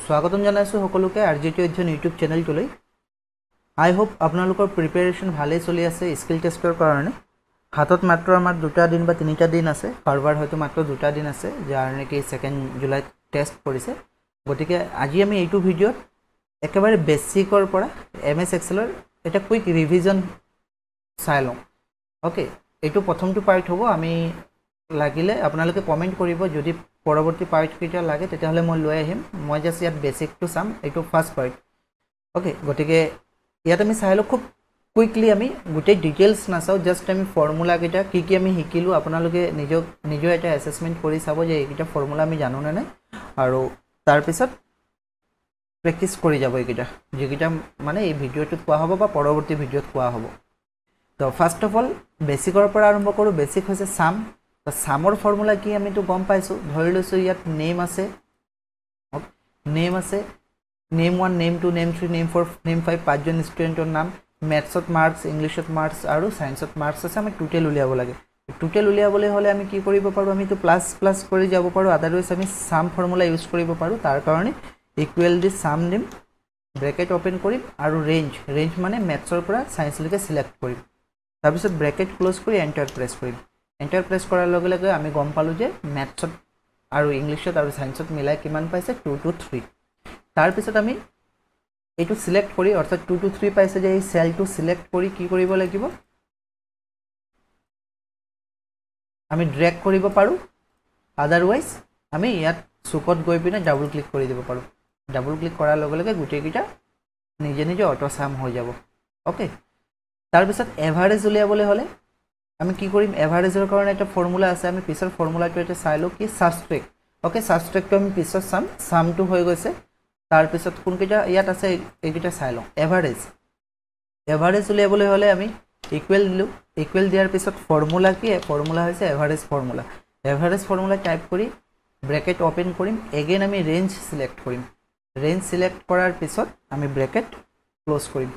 স্বাগতম জানাইছো সকলোকে আৰজিটি অধ্যয়ন ইউটিউব চেনেলটোলৈ। আই হোপ আপোনালোকৰ প্ৰিপাৰেচন ভালেই চলি আছে স্কিল টেষ্টৰ কাৰণে। হাতত মাত্ৰ আমাৰ 2টা দিন বা 3টা দিন আছে, ফাৰবাৰ হয়তো মাত্ৰ 2টা দিন আছে, যাৰ নেকি 2 জুলাইত টেষ্ট কৰিছে। গতিকে আজি আমি এইটো ভিডিঅ'ত একেবাৰে বেসিকৰ পৰা এমএছ এক্সেলৰ এটা কুইক ৰিভিজন চাই লওঁ। ওকে, এইটো প্ৰথমটো পাৰ্ট হ'ব। আমি লাগিলে আপোনালোকে কমেন্ট কৰিব যদি পৰৱৰ্তী পাৰ্ট কিটা লাগে, তেতিয়াহ'লে মই লৈ আহিম। মই জাস্ট ইয়াত বেসিকটো চাম, এইটো ফাৰ্ষ্ট পাৰ্ট। ওকে, গতিকে ইয়াত আমি চাই লওঁ খুব কুইকলি। আমি গোটেই ডিটেইলছ নাচাওঁ, জাস্ট আমি ফৰ্মুলা কিটা কি আমি শিকিলোঁ আপোনালোকে নিজৰ এটা এছেছমেণ্ট কৰি চাব যে এইকেইটা ফৰ্মুলা আমি জানো নে নাই, আৰু তাৰপিছত প্ৰেক্টিছ কৰি যাব এইকেইটা, যিকেইটা মানে এই ভিডিঅ'টোত কোৱা হ'ব বা পৰৱৰ্তী ভিডিঅ'ত কোৱা হ'ব। তো ফাৰ্ষ্ট অফ অল বেসিকৰ পৰা আৰম্ভ কৰোঁ। বেসিক হৈছে সাম। তো সামৰ ফৰ্মুলা কি আমিতো গম পাইছোঁ। ধৰি লৈছোঁ ইয়াত নেম আছে, name 1, name 2, name 3, name 4, name 5, 5জন ষ্টুডেণ্টৰ নাম। মেথছত মাৰ্কছ, ইংলিছত মাৰ্কছ আৰু ছায়েন্সত মাৰ্কছ আছে। আমি টোটেল উলিয়াব লাগে। টোটেল উলিয়াবলৈ হ'লে আমি কি কৰিব পাৰোঁ, আমিতো প্লাছ প্লাছ কৰি যাব পাৰোঁ, আদাৰৱাইজ আমি সাম ফৰ্মুলা ইউজ কৰিব পাৰোঁ। তাৰ কাৰণে ইকুৱেল দি সাম দিম, ব্ৰেকেট অপেন কৰিম আৰু ৰেঞ্জ মানে মেথছৰ পৰা ছায়েন্সলৈকে চিলেক্ট কৰিম। তাৰপিছত ব্ৰেকেট ক্লোজ কৰি এণ্টাৰ প্ৰেছ কৰিম। এণ্টাৰ প্ৰেছ কৰাৰ লগে লগে আমি গম পালোঁ যে মেথছত আৰু ইংলিছত আৰু ছায়েন্সত মিলাই কিমান পাইছে, 2 to 3। তাৰপিছত আমি এইটো সিলেক্ট কৰি, অৰ্থাৎ 2 to 3 পাইছে যে এই সেলটো সিলেক্ট কৰি কি কৰিব লাগিব, আমি ড্ৰেগ কৰিব পাৰোঁ, আদাৰৱাইজ আমি ইয়াত চুকত গৈ পিনে ডাবল ক্লিক কৰি দিব পাৰোঁ। ডাবল ক্লিক কৰাৰ লগে লগে গোটেইকেইটা নিজে নিজে অটো সাম হৈ যাব। ওকে, তাৰপিছত এভাৰেজ উলিয়াবলৈ হ'লে আমি কি কৰিম, এভাৰেজৰ কাৰণে এটা ফৰ্মুলা আছে। আমি পিছৰ ফৰ্মুলাটো এটা চাই লওঁ কি সাবষ্ট্ৰেক্ট। ওকে, সাবষ্ট্ৰেক্টটো আমি পিছত চাম। সামটো হৈ গৈছে, তাৰপিছত কোনকেইটা ইয়াত আছে এইকেইটা চাই লওঁ। এভাৰেজ উলিয়াবলৈ হ'লে আমি ইকুৱেল দিলোঁ। ইকুৱেল দিয়াৰ পিছত ফৰ্মুলা কি, ফৰ্মুলা হৈছে average formula. Average formula type কৰি ব্ৰেকেট অপেন কৰিম। এগেইন আমি ৰেঞ্জ সিলেক্ট কৰিম। ৰেঞ্জ সিলেক্ট কৰাৰ পিছত আমি ব্ৰেকেট ক্লোজ কৰিম।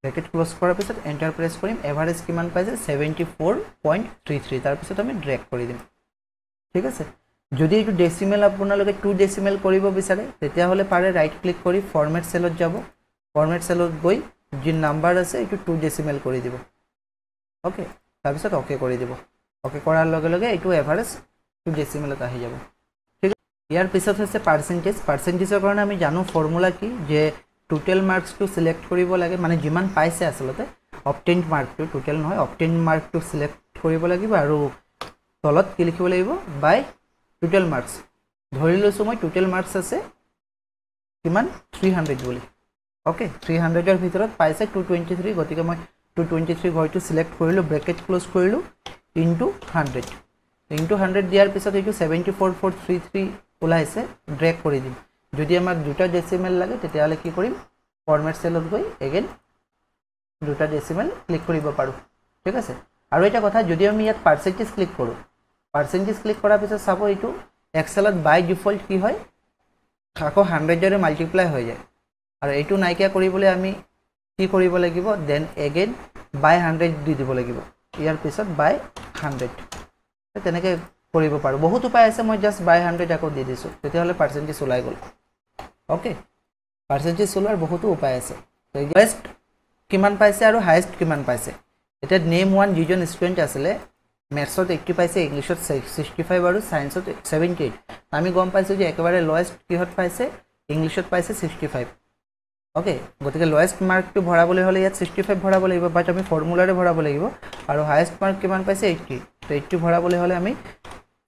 ব্ৰেকেট ক্লোজ কৰাৰ পিছত এণ্টাৰ প্ৰেছ কৰিম। এভাৰেজ কিমান পাইছে, 74.33। তাৰপিছত আমি ড্ৰেগ কৰি দিম। ঠিক আছে। যদি এইটো ডেচিমেল আপোনালোকে 2 ডেচিমেল কৰিব বিচাৰে, তেতিয়াহ'লে পাৰে ৰাইট ক্লিক কৰি ফৰ্মেট চেলত যাব। ফৰ্মেট চেলত গৈ যি নাম্বাৰ আছে এইটো 2 ডেচিমেল কৰি দিব। ওকে, তাৰপিছত অ'কে কৰি দিব। অ'কে কৰাৰ লগে লগে এইটো এভাৰেজ 2 ডেচিমেলত আহি যাব। ঠিক আছে। ইয়াৰ পিছত হৈছে পাৰ্চেণ্টেজ। পাৰ্চেণ্টেজৰ কাৰণে আমি জানো ফৰ্মুলা কি, যে টোটেল মাৰ্কছটো সিলেক্ট কৰিব লাগে, মানে যিমান পাইছে আচলতে অবটেইনড মাৰ্কটো, টোটেল নহয় অবটেইনড মাৰ্কটো সিলেক্ট কৰিব লাগিব, আৰু তলত কি লিখিব লাগিব, বাই টোটেল মাৰ্কছ। ধৰি লৈছোঁ মই টোটেল মাৰ্কছ আছে কিমান, 300 বুলি। ওকে, 300ৰ ভিতৰত পাইছে 223, গতিকে মই 223 ঘৰটো সিলেক্ট কৰিলোঁ, ব্ৰেকেট ক্লোজ কৰিলোঁ, ইনটু 100। ইনটু 100 দিয়াৰ পিছত এইটো 74.433 ওলাইছে, ড্ৰেগ কৰি দিম। যদি আমাক 2টা ডেচিমেল লাগে, তেতিয়াহ'লে কি কৰিম, ফৰ্মেট চেলত গৈ এগেইন 2টা ডেচিমেল ক্লিক কৰিব পাৰোঁ। ঠিক আছে। আৰু এটা কথা, যদি আমি ইয়াত পাৰ্চেণ্টেজ ক্লিক কৰোঁ, পাৰ্চেণ্টেজ ক্লিক কৰাৰ পিছত চাব এইটো এক্সেলত বাই ডিফল্ট কি হয়, আকৌ 100ৰে মাল্টিপ্লাই হৈ যায়। আৰু এইটো নাইকিয়া কৰিবলৈ আমি কি কৰিব লাগিব, দেন এগেইন বাই 100 দি দিব লাগিব। ইয়াৰ পিছত বাই 100 তেনেকৈ কৰিব পাৰোঁ। বহুত উপায় আছে, মই জাষ্ট বাই 100 আকৌ দি দিছোঁ, তেতিয়াহ'লে পাৰ্চেণ্টেজ ওলাই গ'ল। ওকে, পাৰ্চেণ্টেজ ওলোৱাৰ বহুতো উপায় আছে। বেষ্ট কিমান পাইছে আৰু হায়েষ্ট কিমান পাইছে। এতিয়া নেম 1 যিজন ষ্টুডেণ্ট আছিলে, মেথছত 80 পাইছে, ইংলিছত 65 আৰু ছায়েন্সত 78। আমি গম পাইছোঁ যে একেবাৰে লয়েষ্ট কিহত পাইছে, ইংলিছত পাইছে 65। ওকে, গতিকে লয়েষ্ট মাৰ্কটো ভৰাবলৈ হ'লে ইয়াত 65 ভৰাব লাগিব, বাট আমি ফৰ্মুলাৰে ভৰাব লাগিব। আৰু হায়েষ্ট মাৰ্ক কিমান পাইছে, 80। তো 80 ভৰাবলৈ হ'লে আমি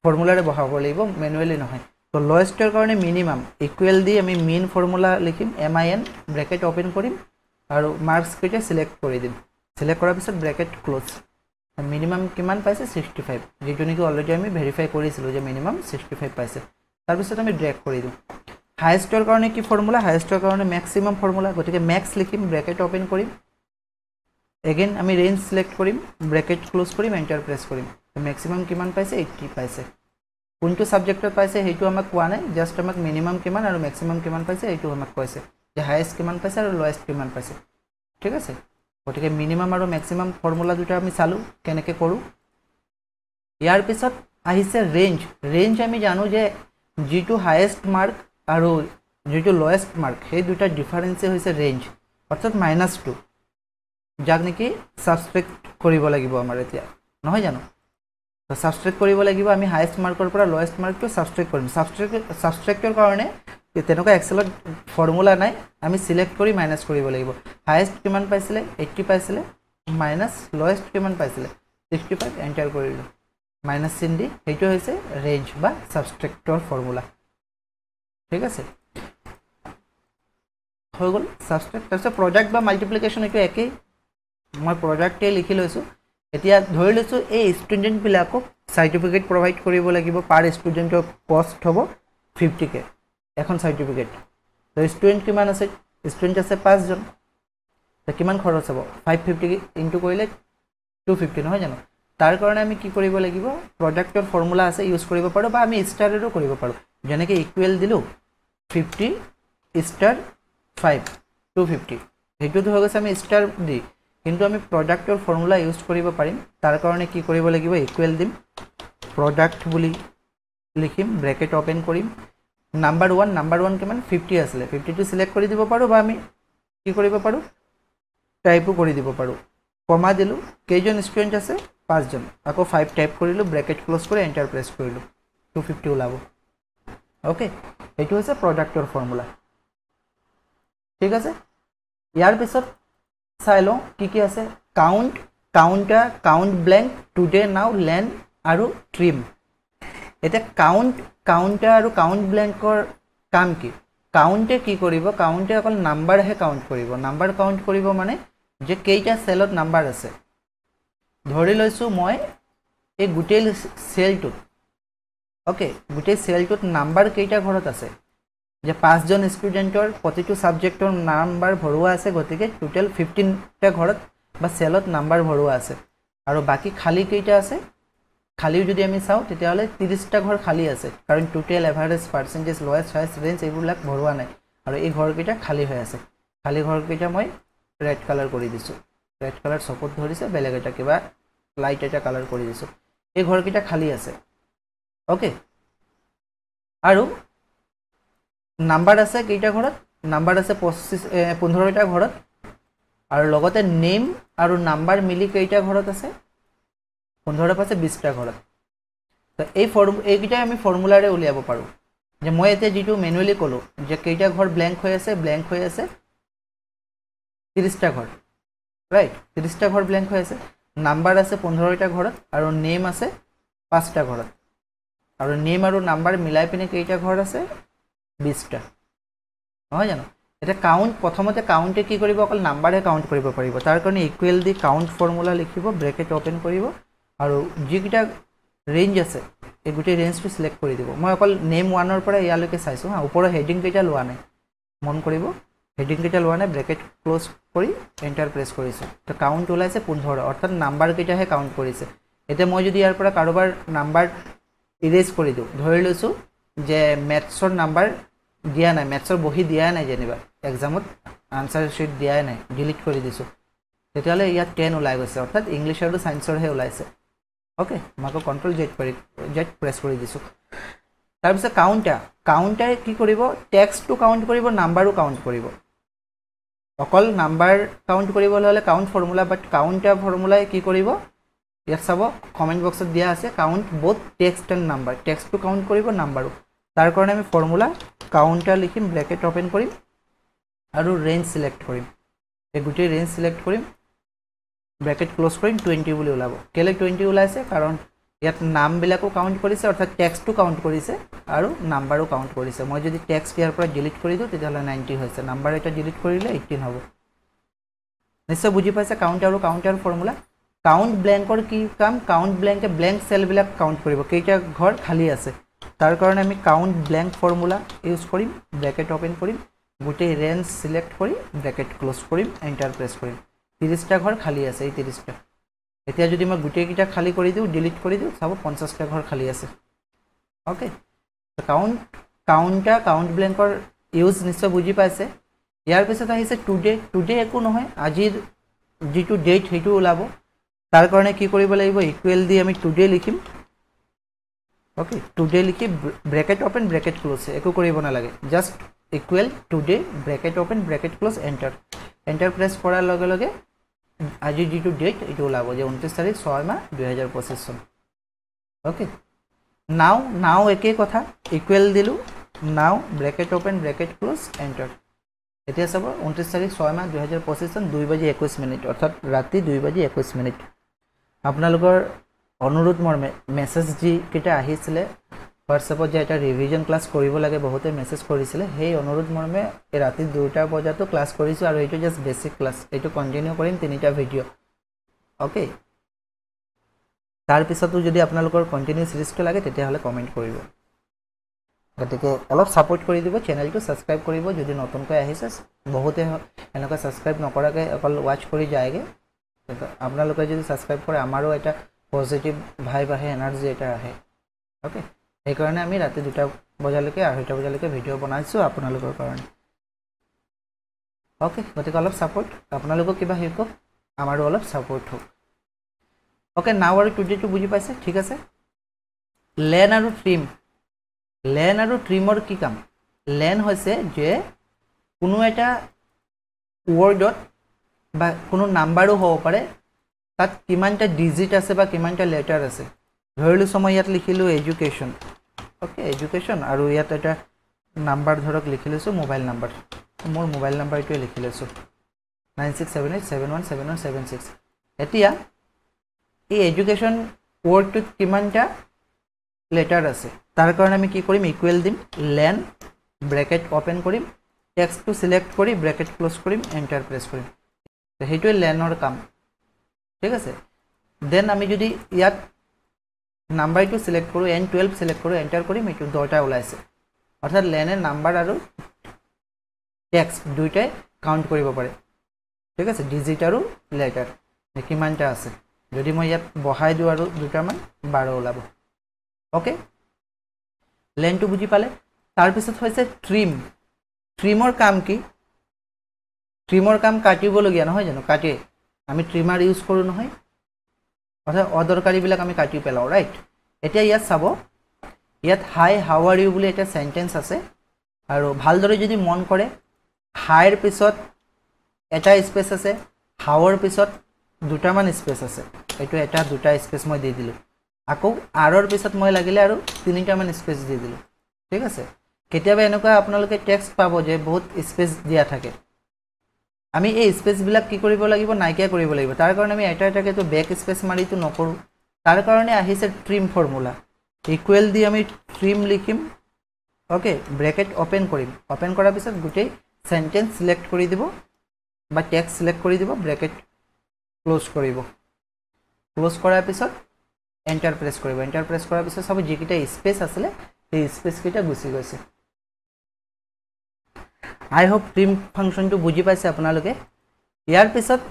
ফৰ্মুলাৰে বহাব লাগিব, মেনুৱেলি নহয়। তো লয়েষ্টৰ কাৰণে মিনিমাম ইকুৱেল দি আমি মেইন ফৰ্মুলা লিখিম, MIN, ব্ৰেকেট অপেন কৰিম আৰু মাৰ্কছকেইটা চিলেক্ট কৰি দিম। চিলেক্ট কৰাৰ পিছত ব্ৰেকেট ক্লোজ। মিনিমাম কিমান পাইছে, 65, যিটো নেকি অলৰেডি আমি ভেৰিফাই কৰিছিলোঁ যে মিনিমাম 65 পাইছে। তাৰপিছত আমি ড্ৰেগ কৰি দিম। হায়েষ্টৰ কাৰণে কি ফৰ্মুলা, হায়েষ্টৰ কাৰণে মেক্সিমাম ফৰ্মুলা, গতিকে মেক্স লিখিম, ব্ৰেকেট অপেন কৰিম। এগেইন আমি ৰেঞ্জ সিলেক্ট কৰিম, ব্ৰেকেট ক্লোজ কৰিম, এণ্টাৰ প্ৰেছ কৰিম। মেক্সিমাম কিমান পাইছে, 80 পাইছে। কোনটো ছাবজেক্টত পাইছে সেইটো আমাক কোৱা নাই, জাষ্ট আমাক মিনিমাম কিমান আৰু মেক্সিমাম কিমান পাইছে এইটো আমাক কৈছে, যে হায়েষ্ট কিমান পাইছে আৰু লয়েষ্ট কিমান পাইছে। ঠিক আছে। গতিকে মিনিমাম আৰু মেক্সিমাম ফৰ্মুলা দুটা আমি চালোঁ কেনেকৈ কৰোঁ। ইয়াৰ পিছত আহিছে ৰেঞ্জ। ৰেঞ্জ আমি জানো যে যিটো হায়েষ্ট মাৰ্ক আৰু যেটো লোয়েস্ট মাৰ্ক সেই দুটা ডিফাৰেন্সে হৈছে ৰেঞ্জ অৰ্থাৎ -2 যাক নেকি সাবট্ৰেক্ট কৰিব লাগিব আমাৰ এতিয়া নহয় জানো তো সাবট্ৰেক্ট কৰিব লাগিব আমি হাইয়েস্ট মাৰ্কৰ পৰা লোয়েস্ট মাৰ্কটো সাবট্ৰেক্ট কৰিম সাবট্ৰেক্টৰ কাৰণে তেনেকুৱা এক্সেলত ফৰ্মুলা নাই আমি সিলেক্ট কৰি মাইনাস কৰিব লাগিব হাইয়েস্ট কিমান পাইছিলে 80 পাইছিলে মাইনাস লোয়েস্ট কিমান পাইছিলে 65 এন্টাৰ কৰিলো মাইনাস চিন দি এইটো হৈছে ৰেঞ্জ বা সাবট্ৰেক্টৰ ফৰ্মুলা ঠিক আছে হৈ গ'ল সাবট্ৰেক্ট তাৰপিছত প্ৰডাক্ট বা মাল্টিপ্লিকেশ্যন এইটো একেই মই প্ৰডাক্টে লিখি লৈছো এতিয়া ধৰি লৈছো এই ষ্টুডেন্ট বিলাকক সাৰ্টিফিকেট প্ৰভাইড কৰিব লাগিব পাৰ ষ্টুডেন্টৰ কষ্ট হ'ব 50k এখন সাৰ্টিফিকেট তো ষ্টুডেন্ট কিমান আছে ষ্টুডেন্ট আছে 5 জন তো কিমান খৰচ হ'ব 550 ইনটু কৰিলে 250 নহয় জানো তাৰ কাৰণে আমি কি কৰিব লাগিব প্ৰডাক্টৰ ফৰ্মুলা আছে ইউজ কৰিব পাৰো বা আমি ষ্টাৰৰো কৰিব পাৰো যেনেকৈ ইকুৱেল দিলো 50 ষ্টাৰ 5 250 হেতুটো হৈ গৈছে আমি ষ্টাৰ দি কিন্তু আমি প্ৰডাক্টৰ ফৰ্মুলা ইউজ কৰিব পাৰিম তাৰ কাৰণে কি কৰিব লাগিব ইকুৱেল দিম প্ৰডাক্ট বুলি লিখিম ব্ৰেকেট ওপেন কৰিম নাম্বাৰ 1 কিমান 50 আছিল 50 টো সিলেক্ট কৰি দিব পাৰো বা আমি কি কৰিব পাৰো টাইপো কৰি দিব পাৰো কমা দিলো কেইজন ষ্টুডেন্ট আছে 5 জন আকৌ 5 টাইপ কৰিলো ব্ৰেকেট ক্লোজ কৰি এন্টাৰ প্ৰেছ কৰিলো 250 ওলাব ওকে এটো হৈছে প্ৰডাক্টৰ ফৰ্মুলা ঠিক আছে ইয়াৰ পিছত চাই লওঁ কি আছে count counter count blank today now len আৰু ট্ৰিম এটা কাউন্ট কাউন্টাৰ আৰু কাউন্ট ব্ল্যাঙ্কৰ কাম কি কাউন্টে কি কৰিব কাউন্টে অকল নাম্বাৰ হে কাউন্ট কৰিব নাম্বাৰ কাউন্ট কৰিব মানে যে কেইটা সেলত নাম্বাৰ আছে ধৰি লৈছো মই এই গোটেই সেলটো ওকে গোটেই সেলটোত নাম্বাৰ কেইটা ঘৰত আছে যে 5 জন ষ্টুডেন্টৰ প্ৰতিটো সাবজেক্টৰ নাম্বাৰ ভৰুৱা আছে গতিকে টোটাল 15 টা ঘৰত বা সেলত নাম্বাৰ ভৰুৱা আছে আৰু বাকি খালি কেইটা আছে খালি যদি আমি চাও তেতিয়াহলে 30 টা ঘৰ খালি আছে কাৰণ total average percentage lowest highest range এইবিলাক ভৰুৱা নাই আৰু এই ঘৰ কেইটা খালি হৈ আছে খালি ঘৰ কেইটা মই ৰেড কালাৰ কৰি দিছো ৰেড কালাৰ সপোৰ্ট ধৰিছে বেলেগ এটা কিবা লাইট এটা কালাৰ কৰি দিছো এই ঘৰ কেইটা খালি আছে ওকে আৰু নাম্বাৰ আছে কেইটা ঘৰত নাম্বাৰ আছে 15 টা ঘৰত আৰু লগতে নেম আৰু নাম্বাৰ মিলি কেইটা ঘৰত আছে 15 পাছে 20 টা ঘৰত তো এই কেইটা আমি ফৰ্মুলাৰে উলিয়াব পাৰো যে মই এতে যেটো ম্যানুয়ালি কলো যে কেইটা ঘৰ ব্ল্যাঙ্ক হৈ আছে 30 টা ঘৰ ৰাইট 30 টা ঘৰ ব্ল্যাঙ্ক হৈ আছে নাম্বাৰ আছে 15 টা ঘৰত আৰু নেম আছে 5 টা ঘৰত আৰু নেম আৰু নাম্বাৰ মিলাই পিনে কেইটা ঘৰ আছে 20 টা নহয় জানো এটা কাউন্ট প্ৰথমতে কাউন্টে কি কৰিব অকল নাম্বাৰে কাউন্ট কৰিব পাৰিব তাৰ কাৰণে ইকুৱেল দি কাউন্ট ফৰ্মুলা লিখিব ব্ৰেকেট ওপেন কৰিব আৰু যিকিটা ৰেঞ্জ আছে এই গোটেই ৰেঞ্জটো সিলেক্ট কৰি দিব মই অকল নেম 1 ৰ পৰা ইয়ালৈকে চাইছো হা ওপৰৰ হেডিং কেইটা লোৱা নাই মন কৰিব হেডিং কেইটা লোৱা নাই ব্ৰেকেট ক্লোজ কৰি এন্টাৰ প্ৰেছ কৰিছো তো কাউন্ট ওলাইছে 15 অৰ্থাৎ নাম্বাৰ কেইটাহে কাউন্ট কৰিছে এতিয়া মই যদি ইয়াৰ পৰা কাৰোবাৰ নাম্বাৰ ইৰেজ কৰি দিও ধৰি লৈছো যে ম্যাথছৰ নাম্বাৰ দিয়া নাই ম্যাথছৰ বহি দিয়া নাই যেনিবা এক্সামত আনসাৰ শীট দিয়া নাই ডিলিট কৰি দিছো তেতিয়ালে ইয়াত 10 ওলাই গৈছে অৰ্থাৎ ইংলিশ আৰু সায়েন্সৰ হে ওলাইছে ওকে মাকো কন্ট্ৰোল জেড প্ৰেছ কৰি দিছো তাৰ পিছত কাউন্টাৰ কি কৰিব টেক্সটটো কাউন্ট কৰিব নাম্বাৰো কাউন্ট কৰিব অকল নাম্বাৰ কাউন্ট কৰিবলৈ হলে কাউন্ট ফৰ্মুলা বাট কাউন্টাৰ ফৰ্মুলাই কি কৰিব ইয়াত চাব কমেন্ট বক্সত দিয়া আছে count both text and number টেক্সটটো কাউন্ট কৰিব নাম্বাৰো তাৰ কাৰণে আমি ফৰ্মুলা কাউন্টাৰ লিখিম ব্ৰেকেট ওপেন কৰিম আৰু ৰেঞ্জ সিলেক্ট কৰিম এই গোটেই ৰেঞ্জ সিলেক্ট কৰিম ব্ৰেকেট ক্লোজ কৰিম 20 বুলি ওলাব কেলে 20 ওলাইছে কাৰণ ইয়াত নাম বিলাকো কাউন্ট কৰিছে অৰ্থাৎ টেক্সটটো কাউন্ট কৰিছে আৰু নাম্বাৰো কাউন্ট কৰিছে মই যদি টেক্সট ইয়াৰ পৰা ডিলিট কৰি দিও তেতিয়াহলে 90 হৈছে নাম্বাৰ এটা ডিলিট কৰিলে 18 হ'ব নিশ্চয় বুজি পাইছে কাউন্ট আৰু কাউন্টাৰ ফৰ্মুলা কাউন্ট ব্ল্যাঙ্কৰ কি কাম কাউন্ট ব্ল্যাঙ্কে ব্ল্যাঙ্ক সেল বিলাক কাউন্ট কৰিব কেইটা ঘৰ খালি আছে তাৰ কাৰণে আমি কাউন্ট ব্ল্যাঙ্ক ফৰ্মুলা ইউজ কৰিম ব্ৰেকেট ওপেন কৰিম গোটেই ৰেঞ্জ সিলেক্ট কৰি ব্ৰেকেট ক্লোজ কৰিম এন্টাৰ প্ৰেছ কৰিম 30 টা ঘৰ খালি আছে এই 30 টা এতিয়া যদি মই গোটেই কিটা খালি কৰি দিও ডিলিট কৰি দিও চাব 50 টা ঘৰ খালি আছে ওকে কাউন্ট ব্ল্যাঙ্কৰ ইউজ নিশ্চয় বুজি পাইছে ইয়াৰ পিছত আহিছে টুডে একো নহয় আজিৰ যেটো ডেট হেতু ওলাব তাৰ কাৰণে কি কৰিব লাগিব ইকুৱেল দি আমি টুডে লিখিম ওকে টুডে লিখি ব্ৰেকেট ওপেন ব্ৰেকেট ক্লোজ একো কৰিব না লাগে just equal today bracket open bracket close enter enter press কৰাৰ লগে লগে আজি যিটো ডেট এইটো ওলাব যে 29 তাৰিখ 6 মাহ 2025 চন ওকে নাও একে কথা ইকুৱেল দিলো নাও bracket open bracket close enter এতিয়া চাব 29 তাৰিখ 6 মাহ 2025 চন 2:21 অৰ্থাৎ ৰাতি 2:21 আপোনালোকৰ অনুৰোধ মৰ্মে মেছেজ যি কিটা আহিছিলে হোৱাটছএপত যে এটা ৰিভিজন ক্লাছ কৰিব লাগে বহুতে মেছেজ কৰিছিলে সেই অনুৰোধ মৰ্মে এই ৰাতি 2টা বজাতো ক্লাছ কৰিছো আৰু এইটো জাস্ট বেসিক ক্লাছ এইটো কন্টিনিউ কৰিম তিনিটা ভিডিও ওকে তাৰ পিছতো যদি আপোনালোকৰ কন্টিনিউ সিৰিজটো লাগে তেতিয়া হলে কমেন্ট কৰিব গতিকে অলপ সাপোৰ্ট কৰি দিব চেনেলটো সাবস্ক্ৰাইব কৰিব যদি নতুনকৈ আহিছে বহুতে এনেকৈ সাবস্ক্ৰাইব নকৰাকে অকল ওয়াচ কৰি যায়গে আপোনালোকে যদি সাবস্ক্ৰাইব কৰে আমাৰো এটা পজিটিভ ভাইব আহে এনাৰ্জি এটা আহে ওকে এই কাৰণে আমি ৰাতি 2টা বজালৈকে 2:30 বজালৈকে ভিডিও বনাইছো আপোনালোকৰ কাৰণে ওকে গতিকে অলপ সাপোৰ্ট আপোনালোকক কিবা হেল্প আমাৰো অলপ সাপোৰ্ট হোক ওকে নাও আৰু টুডেটো বুজি পাইছে ঠিক আছে লেন আৰু ট্ৰিমৰ কি কাম লেন হৈছে যে কোনো এটা ওয়াৰ্ডত বা কোনো নাম্বাৰো হ'ব পাৰে তাত কিমানটা ডিজিট আছে বা কিমানটা লেটাৰ আছে ধৰিলো সময় ইয়াত লিখিলো এডুকেশন ওকে এডুকেশন আৰু ইয়াত এটা নাম্বাৰ ধৰক লিখিলৈছো মোবাইল নাম্বাৰ মোৰ মোবাইল নাম্বাৰটো লিখিলৈছো 9678717176 এতিয়া এই এডুকেশন ওয়াৰ্ডটোত কিমানটা লেটাৰ আছে তাৰ কাৰণে আমি কি কৰিম ইকুৱেল দিম লেন ব্ৰেকেট ওপেন কৰিম টেক্সটটো সিলেক্ট কৰি ব্ৰেকেট ক্লোজ কৰিম এন্টাৰ প্ৰেছ কৰিম হেইটোৱে লেনৰ কাম ঠিক আছে দেন আমি যদি ইয়াত নাম্বাৰটো সিলেক্ট কৰো n12 সিলেক্ট কৰো এন্টাৰ কৰিম এইটো দুটা ওলাইছে অৰ্থাৎ লেনে নাম্বাৰ আৰু টেক্সট দুইটাই কাউন্ট কৰিব পাৰে ঠিক আছে ডিজিট আৰু লেটাৰ কিমানটা আছে যদি মই ইয়াত বহাই দিও আৰু দুটামান 12 ওলাব ওকে লেনটো বুজি পালে তাৰ পিছত হৈছে ট্ৰিমৰ কাম কি ট্ৰিমৰ কাম কাটিব লগিয়া নহয় জানো কাটে আমি ট্ৰিমাৰ ইউজ কৰো নহয় অৰ্থাৎ অদৰকাৰী বিলাক আমি কাটি পেলাও ৰাইট এতিয়া ইয়াত চাব ইয়াত হাই হাউ আৰ ইউ বুলি এটা সেন্টেন্স আছে আৰু ভালদৰে যদি মন কৰে হাইৰ পিছত এটা স্পেচ আছে হাউৰ পিছত দুটামান স্পেচ আছে এইটো এটা দুটা স্পেচ মই দি দিলো আকৌ আৰৰ পিছত মই লাগিলে আৰু তিনিটামান স্পেচ দি দিলো ঠিক আছে কেতিয়াবা এনেকুৱা আপোনালোকে টেক্সট পাব যে বহুত স্পেচ দিয়া থাকে আমি এই স্পেচ বিলাক কি কৰিব লাগিব নাইকিয়া কৰিব লাগিব তাৰ কাৰণে আমি এটা এটাকে তো ব্যাক স্পেচ মাৰিটো নকৰো তাৰ কাৰণে আহিছে ট্ৰিম ফৰ্মুলা ইকুৱেল দি আমি ট্ৰিম লিখিম ওকে ব্ৰেকেট ওপেন কৰিম ওপেন কৰাৰ পিছত গুটেই সেন্টেন্স সিলেক্ট কৰি দিব বা টেক্সট সিলেক্ট কৰি দিব ব্ৰেকেট ক্লোজ কৰিব ক্লোজ কৰাৰ পিছত এন্টাৰ প্ৰেছ কৰিব এন্টাৰ প্ৰেছ কৰাৰ পিছত সব যিকিটা স্পেচ আছিল এই স্পেচ কিটা গুছি গৈছে I hope trim function to বুজি পাইছে আপোনালোকে ইয়াৰ পিছত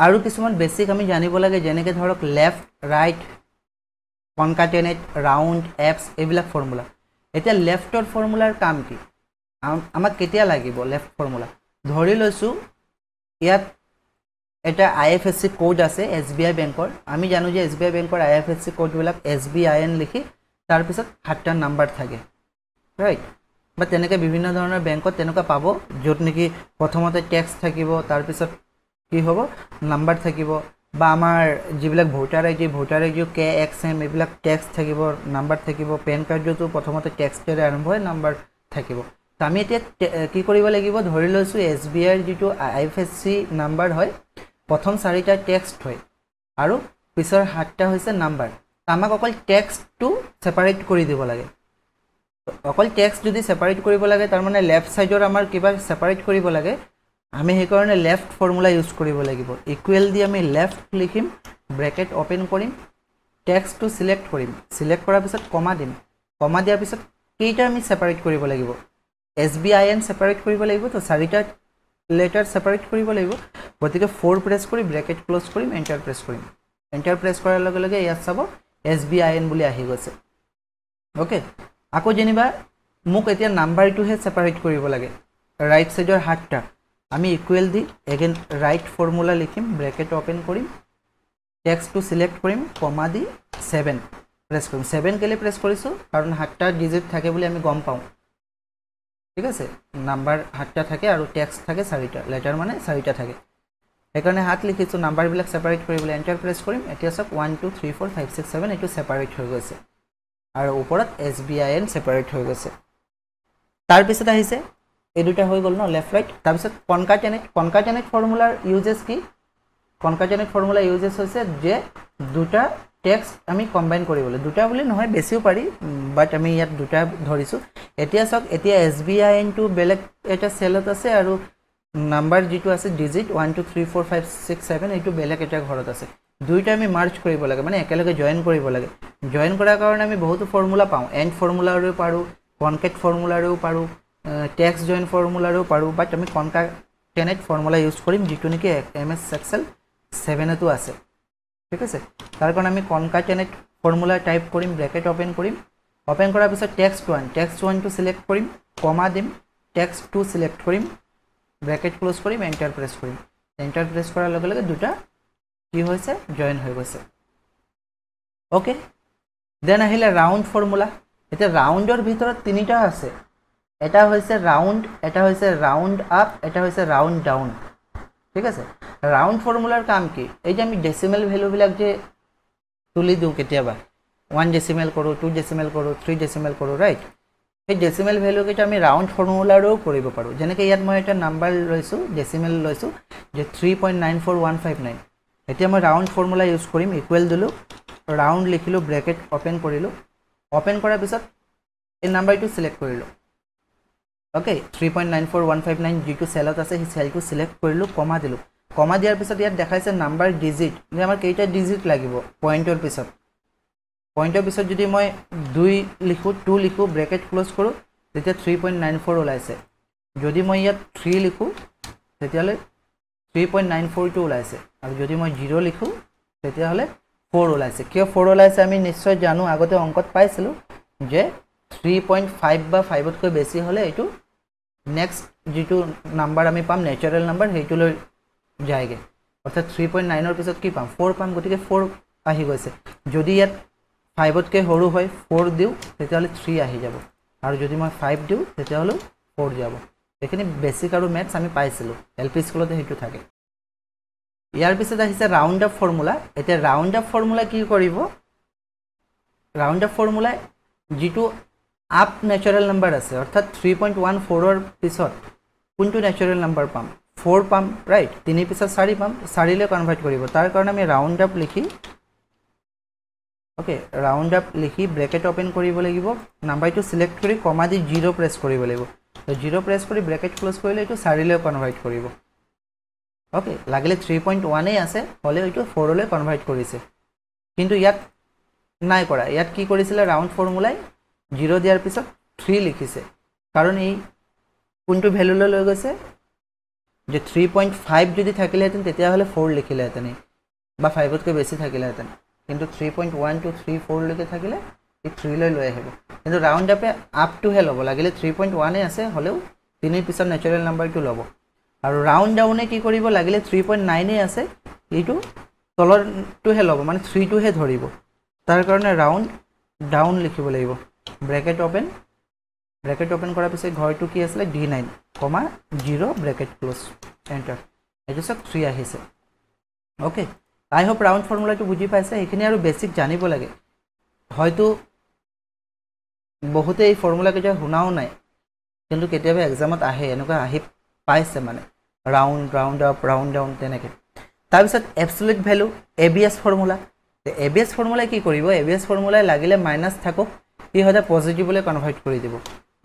আৰু কিছুমান বেসিক আমি জানিব লাগে যেনেকৈ ধৰক লেফট ৰাইট কনকাটেনেট ৰাউন্ড এপস এইবিলাক ফৰ্মুলা এতিয়া লেফটৰ ফৰ্মুলাৰ কাম কি আমাক কেতিয়া লাগিব লেফট ফৰ্মুলা ধৰি লৈছো ইয়াত এটা IFSC কোড আছে SBI বেংকৰ আমি জানো যে SBI বেংকৰ IFSC কোড বিলাক SBIN লিখি তাৰ পিছত 7টা নাম্বাৰ থাকে ৰাইট বা তেনেকৈ বিভিন্ন ধৰণৰ বেংকত তেনেকুৱা পাব যত নেকি প্ৰথমতে টেক্সট থাকিব তাৰ পিছত কি হ'ব নাম্বাৰ থাকিব বা আমাৰ যিবিলাক ভোটাৰ আইডি KXM এইবিলাক টেক্সট থাকিব নাম্বাৰ থাকিব পেন কাৰ্ডটো প্ৰথমতে টেক্সটেৰে আৰম্ভ হয় নাম্বাৰ থাকিব তো আমি এতিয়া কি কৰিব লাগিব ধৰি লৈছো SBI ৰ যিটো IFSC নাম্বাৰ হয় প্ৰথম 4টা টেক্সট হয় আৰু পিছৰ 7টা হৈছে নাম্বাৰ আমাক অকল টেক্সটটো সেপাৰেট কৰি দিব লাগে অকল টেক্সট যদি সেপাৰেট কৰিব লাগে তাৰ মানে লেফট সাইডৰ আমাৰ কিবা সেপাৰেট কৰিব লাগে আমি সেই কাৰণে লেফট ফৰ্মুলা ইউজ কৰিব লাগিব ইকুৱেল দি আমি লেফট লিখিম ব্ৰেকেট ওপেন কৰিম টেক্সটটো সিলেক্ট কৰিম সিলেক্ট কৰাৰ পিছত কমা দিম কমা দিয়াৰ পিছত কেইটা আমি সেপাৰেট কৰিব লাগিব SBIN সেপাৰেট কৰিব লাগিব তো 4টা লেটাৰ সেপাৰেট কৰিব লাগিব গতিকে 4 প্ৰেছ কৰি ব্ৰেকেট ক্লোজ কৰিম এন্টাৰ প্ৰেছ কৰিম এন্টাৰ প্ৰেছ কৰাৰ লগে লগে ইয়াত চাব SBIN বুলি আহি গৈছে ওকে আকৌ যেনিবা মোক এতিয়া নাম্বাৰটোহে সেপাৰেট কৰিব লাগে ৰাইট সাইডৰ 7টা আমি ইকুৱেল দি এগেইন ৰাইট ফৰ্মুলা লিখিম ব্ৰেকেট ওপেন কৰিম টেক্সটটো সিলেক্ট কৰিম কমা দি 7 প্ৰেছ কৰিম 7 কেলে প্ৰেছ কৰিছো কাৰণ 7টা ডিজিট থাকে বুলি আমি গম পাওঁ ঠিক আছে নাম্বাৰ 7টা থাকে আৰু টেক্সট থাকে 4টা লেটাৰ মানে 4টা থাকে সেইকাৰণে 7 লিখিছো নাম্বাৰবিলাক সেপাৰেট কৰিবলৈ এন্টাৰ প্ৰেছ কৰিম এতিয়া সব 1 2 3 4 5 6 7 এটো সেপাৰেট হৈ গৈছে আৰু ওপৰত SBIN সেপাৰেট হৈ গৈছে তাৰ পিছত আহিছে এই দুটা হৈ গল ন লেফট ৰাইট তাৰ পিছত কনকাটেনেট ফৰ্মুলাৰ ইউজেস কি কনকাটেনেট ফৰ্মুলা ইউজেস হৈছে যে দুটা টেক্সট আমি কম্বাইন কৰিবলৈ দুটা বুলি নহয় বেছিও পাৰি বাট আমি ইয়াত দুটা ধৰিছো এতিয়া সক এতিয়া SBIN টো বেলেগ এটা সেলত আছে আৰু নাম্বাৰ যেটো আছে ডিজিট 1 2 3 4 5 6 7 এটো বেলেগ এটা ঘৰত আছে দুইটা আমি মাৰ্জ কৰিব লাগে মানে একেলগে জয়েন কৰিব লাগে জয়েন কৰাৰ কাৰণে আমি বহুত ফৰ্মুলা পাওঁ এন্ড ফৰ্মুলাৰো পাৰো কনকেট ফৰ্মুলাৰো পাৰো টেক্সট জয়েন ফৰ্মুলাৰো পাৰো বাট আমি কনকাটেনেট ফৰ্মুলা ইউজ কৰিম যেটো নেকি MS Excel 7 এটো আছে ঠিক আছে তাৰ কাৰণে আমি কনকাটেনেট ফৰ্মুলা টাইপ কৰিম ব্ৰেকেট ওপেন কৰিম ওপেন কৰাৰ পিছত টেক্সট 1 টো সিলেক্ট কৰিম কমা দিম টেক্সট 2 সিলেক্ট কৰিম ব্ৰেকেট ক্লোজ কৰিম এন্টাৰ প্ৰেছ কৰিম এন্টাৰ প্ৰেছ কৰাৰ লগে লগে দুটা কি হৈছে জয়েন হৈ গৈছে ওকে দেন আহিলে ৰাউন্ড ফৰ্মুলা এটা ৰাউন্ডৰ ভিতৰত তিনিটা আছে এটা হৈছে ৰাউন্ড এটা হৈছে ৰাউন্ড আপ এটা হৈছে ৰাউন্ড ডাউন ঠিক আছে ৰাউন্ড ফৰ্মুলাৰ কাম কি এই যে আমি ডেসিমেল ভ্যালু বিলাক যে তুলি দিও কেতিয়াবা 1 ডেসিমেল কৰো 2 ডেসিমেল কৰো 3 ডেসিমেল কৰো ৰাইট এই ডেসিমেল ভ্যালু কেটা আমি ৰাউন্ড ফৰ্মুলাৰো কৰিব পাৰো যেনেকৈ ইয়াত মই এটা নাম্বাৰ লৈছো ডেসিমেল লৈছো যে 3.94159 এতিয়া মই ৰাউন্ড ফৰ্মুলা ইউজ কৰিম ইকুৱেল দিলো ৰাউন্ড লিখিলো ব্ৰেকেট ওপেন কৰিলো ওপেন কৰাৰ পিছত এই নাম্বাৰটো সিলেক্ট কৰিলো ওকে 3.94159 যেটো সেলত আছে সেই সেলটো সিলেক্ট কৰিলো কমা দিলো কমা দিয়াৰ পিছত ইয়াত দেখাইছে নাম্বাৰ ডিজিট যে আমাৰ কেইটা ডিজিট লাগিব পইণ্টৰ পিছত যদি মই 2 লিখো 2 লিখো ব্ৰেকেট ক্লোজ কৰো তেতিয়া 3.94 ওলাইছে যদি মই ইয়াত 3 লিখো তেতিয়ালে 3.94 টো ওলাইছে আৰু যদি মই 0 লিখো তেতিয়ালে 4 ওলাইছে কিয় 4 ওলাইছে আমি নিশ্চয় জানো আগতে অংকত পাইছিলো যে 3.5 বা 5 তকৈ বেছি হলে এটো নেক্সট যেটো নাম্বাৰ আমি পাম নেচাৰেল নাম্বাৰ হেইটো লৈ যায়গে অৰ্থাৎ 3.9 ৰ পিছত কি পাম 4 পাম গতিকে 4 আহি গৈছে যদি ইয়াত 5 তকৈ সৰু হয় 4 দিও তেতিয়ালে 3 আহি যাব আৰু যদি মই 5 দিও তেতিয়ালে 4 যাব এখানে বেসিক আৰু ম্যাথছ আমি পাইছিলো এলপি স্কুলতে হেতু থাকে ইয়াৰ পিছত আহিছে ৰাউন্ড আপ ফৰ্মুলা এটা ৰাউন্ড আপ ফৰ্মুলা কি কৰিব ৰাউন্ড আপ ফৰ্মুলা যেটো আপ নেচাৰেল নাম্বাৰ আছে অৰ্থাৎ 3.14 ৰ পিছত কোনটো নেচাৰেল নাম্বাৰ পাম 4 পাম ৰাইট 3 পিছত 4 পাম 4 লৈ কনভাৰ্ট কৰিব তাৰ কাৰণে আমি ৰাউন্ড আপ লিখি ওকে ৰাউন্ড আপ লিখি ব্ৰেকেট ওপেন কৰিব লাগিব নাম্বাৰটো সিলেক্ট কৰি কমা দি 0 প্ৰেছ কৰিব লাগিব তো 0 প্ৰেছ কৰি ব্ৰেকেট ক্লোজ কৰিলে এটো 4 লৈ কনভাৰ্ট কৰিব ওকে লাগিলে 3.1 এ আছে হলে এটো 4 লৈ কনভাৰ্ট কৰিছে কিন্তু ইয়াত নাই কৰা ইয়াত কি কৰিছিল ৰাউন্ড ফৰ্মুলাই 0 দিয়াৰ পিছত 3 লিখিছে কাৰণ এই কোনটো ভ্যালু লৈ গৈছে যে 3.5 যদি থাকিলেহেতেন তেতিয়া হলে 4 লিখিলেহেতেন বা 5 তকৈ বেছি থাকিলেহেতেন কিন্তু 3.1 to 3 4 লৈকে থাকিলে এই 3 লৈ আহিব কিন্তু ৰাউন্ড আপে আপ টু হে লব লাগিলে 3.1 এ আছে হলেও 3 পিছত নেচাৰেল নাম্বাৰটো লব আৰু ৰাউন্ড ডাউনে কি কৰিব লাগিলে 3.9 এ আছে এইটো তলৰটো হে লব মানে 3 টো হে ধৰিব তাৰ কাৰণে ৰাউন্ড ডাউন লিখিব লাগিব ব্ৰেকেট ওপেন কৰাৰ পিছত ঘৰটো কি আছিল D9 0 ব্ৰেকেট ক্লোজ এন্টাৰ এটো সব 3 আহিছে ওকে আই হোপ ৰাউন্ড ফৰ্মুলাটো বুজি পাইছে এখিনি আৰু বেসিক জানিব লাগে হয়তো বহুতে এই ফৰ্মুলা কেটা শুনাও নাই কিন্তু কেতিয়াবা এক্সামত আহে এনেকুৱা আহি পাইছে মানে ৰাউন্ড আপ ৰাউন্ড ডাউন তেনেকে তাৰ পিছত absolute value ABS formula ABS formula কি কৰিব ABS ফৰ্মুলা লাগিলে মাইনাস থাকক কি হয়তো পজিটিভলৈ কনভাৰ্ট কৰি দিব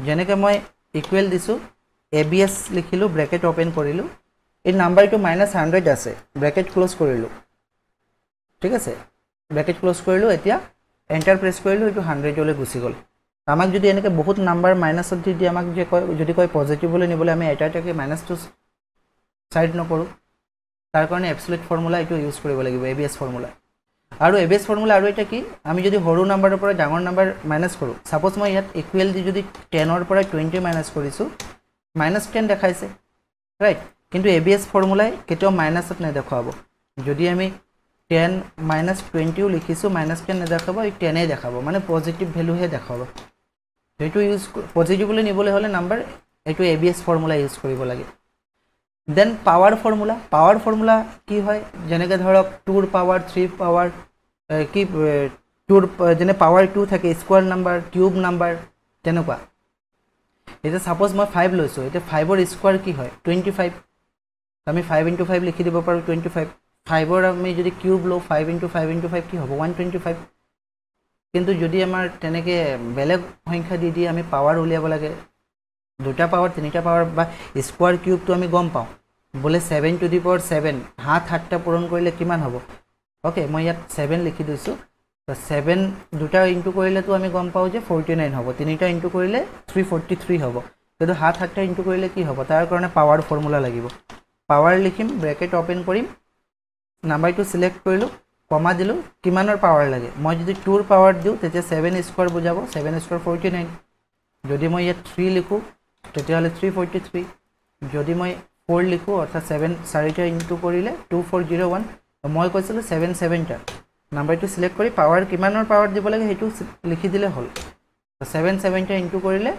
যেনেকৈ মই ইকুৱেল দিছো ABS লিখিলো ব্ৰেকেট ওপেন কৰিলো এই নাম্বাৰটো -100 আছে ব্ৰেকেট ক্লোজ কৰিলো ঠিক আছে ব্ৰেকেট ক্লোজ কৰিলো এতিয়া এন্টাৰ প্ৰেছ কৰিলো এটো 100 লৈ গুচি গল আমাক যদি এনেকৈ বহুত নাম্বাৰ মাইনাসত দি আমাক যে কয় যদি কয় পজিটিভলৈ নিবলৈ আমি এটাকে মাইনাসটো সাইড নকৰো তাৰ কাৰণে এবসলিউট ফৰ্মুলা এটো ইউজ কৰিব লাগিব ABS ফৰ্মুলা আৰু ABS ফৰ্মুলা আৰু এটা কি আমি যদি সৰু নাম্বাৰৰ পৰা ডাঙৰ নাম্বাৰ মাইনাস কৰো সাপোজ মই ইয়াত ইকুৱেল দি যদি 10 ৰ পৰা 20 মাইনাস কৰিছো -10 দেখাইছে ৰাইট কিন্তু ABS ফৰ্মুলাই কেতিয়াও মাইনাসত নেদেখাব যদি আমি 10 -20 ও লিখিছো -10 নেদেখাব এই 10 এ দেখাব মানে পজিটিভ ভ্যালু হে দেখাব হেতু ইউজ পজিটিভলি নিবলৈ হলে নাম্বাৰ এইটো ABS ফৰ্মুলা ইউজ কৰিব লাগে দেন পাৱাৰ ফৰ্মুলা কি হয় যেনেকৈ ধৰক 2 ৰ পাৱাৰ 3 পাৱাৰ কি 2 যেনে পাৱাৰ 2 থাকে স্কোয়াৰ নাম্বাৰ কিউব নাম্বাৰ তেনেকুৱা এটা সাপোজ মই 5 লৈছো এটা 5 ৰ স্কোয়াৰ কি হয় 25 আমি 5 * 5 লিখি দিব পাৰো 25 5 ৰ আমি যদি কিউব লো 5 * 5 * 5 কি হ'ব 125 কিন্তু যদি আমাৰ তেনেকে বেলেগ সংখ্যা দি আমি পাৱাৰ উলিয়াব লাগে দুটা পাৱাৰ তিনিটা পাৱাৰ বা স্কোয়াৰ কিউব তো আমি গম পাওঁ বলে 7 টু দি পাৱাৰ 7 হাত হাতটা পূৰণ কৰিলে কিমান হ'ব ওকে মই ইয়াত 7 লিখি দিছো তো 7 দুটা ইনটু কৰিলে তো আমি গম পাওঁ যে 49 হ'ব তিনিটা ইনটু কৰিলে 343 হ'ব কিন্তু হাত হাতটা ইনটু কৰিলে কি হ'ব তাৰ কাৰণে পাৱাৰ ফৰ্মুলা লাগিব পাৱাৰ লিখিম ব্ৰেকেট ওপেন কৰিম নাম্বাৰটো সিলেক্ট কৰিলো কমা দিলো কিমানৰ পাৱাৰ লাগে মই যদি 2 ৰ পাৱাৰ দিও তেতিয়া 7 স্কয়াৰ বুজাব 7 স্কয়াৰ 49 যদি মই ইয়াত 3 লিখো তেতিয়া হলে 343 যদি মই 4 লিখো অৰ্থাৎ 7 চাৰিটা ইনটু কৰিলে 2401 মই কৈছিলো 7 টা নাম্বাৰটো সিলেক্ট কৰি পাৱাৰ কিমানৰ পাৱাৰ দিব লাগে হেতু লিখি দিলে হল 7 টা ইনটু কৰিলে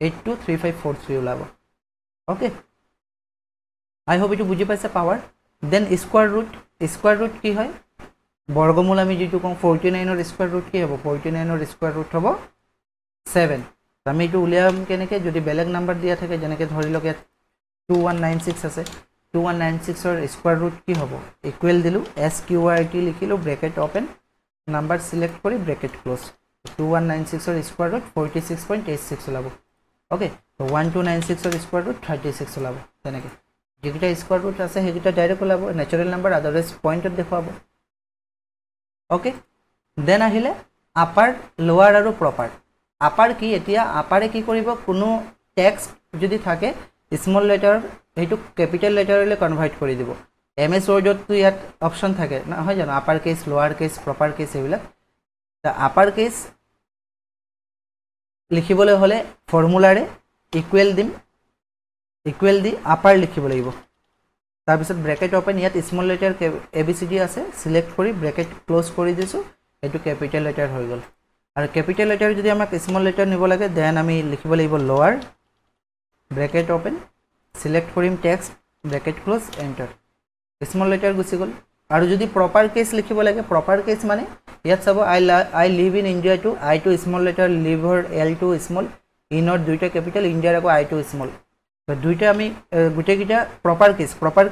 823543 ওলাব ওকে আই হোপ ইটো বুজি পাইছে পাৱাৰ দেন স্কয়াৰ ৰুট কি হয় বৰ্গমূল আমি যেটো কম 49 ৰ স্কয়াৰ ৰুট কি হ'ব 49 ৰ স্কয়াৰ ৰুট হ'ব 7 আমি এটো উলিয়াম কেনেকে যদি বেলেগ নাম্বাৰ দিয়া থাকে যেনেকে ধৰি লওক 2196 আছে 2196 ৰ স্কয়াৰ ৰুট কি হ'ব ইকুৱেল দিলু SQRT লিখিলো ব্ৰেকেট ওপেন নাম্বাৰ সিলেক্ট কৰি ব্ৰেকেট ক্লোজ 2196 ৰ স্কয়াৰ ৰুট 46.86 ওলাব ওকে তো 1296 ৰ স্কয়াৰ ৰুট 36 ওলাব তেনেকে যেটা স্কয়াৰ ৰুট আছে হেগিটা ডাইৰেক্ট ওলাব ন্যাচাৰাল নাম্বাৰ আদাৰৱাইজ পইণ্টত দেখাব ওকে দেন আহিলে আপাৰ লোৱাৰ আৰু প্ৰপাৰ আপাৰ কি এতিয়া আপাৰে কি কৰিব কোনো টেক্সট যদি থাকে স্মল লেটাৰ হেতু ক্যাপিটাল লেটাৰলৈ কনভাৰ্ট কৰি দিব MS Word তো ইয়াত অপচন থাকে না হয় জানো আপাৰ কেস লোৱাৰ কেস প্ৰপাৰ কেস এইবিলাক তা আপাৰ কেস লিখিবলৈ হলে ফৰ্মুলাৰে ইকুৱেল দি আপাৰ লিখিব লাগিব তাৰ পিছত ব্ৰেকেট ওপেন ইয়াত স্মল লেটাৰ ABCD আছে সিলেক্ট কৰি ব্ৰেকেট ক্লোজ কৰি দিছো এটো ক্যাপিটাল লেটাৰ হৈ গল আৰু ক্যাপিটাল লেটাৰ যদি আমাক স্মল লেটাৰ নিব লাগে দেন আমি লিখিব লাগিব লোৱাৰ ব্ৰেকেট ওপেন সিলেক্ট কৰিম text bracket close enter small letter গুছি গল আৰু যদি প্ৰপাৰ কেস লিখিব লাগে প্ৰপাৰ কেস মানে ইয়াত চাব I live in India to I to small letter লিভৰ L টু স্মল ইনৰ দুইটা ক্যাপিটাল ইন্ডিয়াৰ আকৌ I টু স্মল তো দুইটা আমি গুটে গিটা প্ৰপাৰ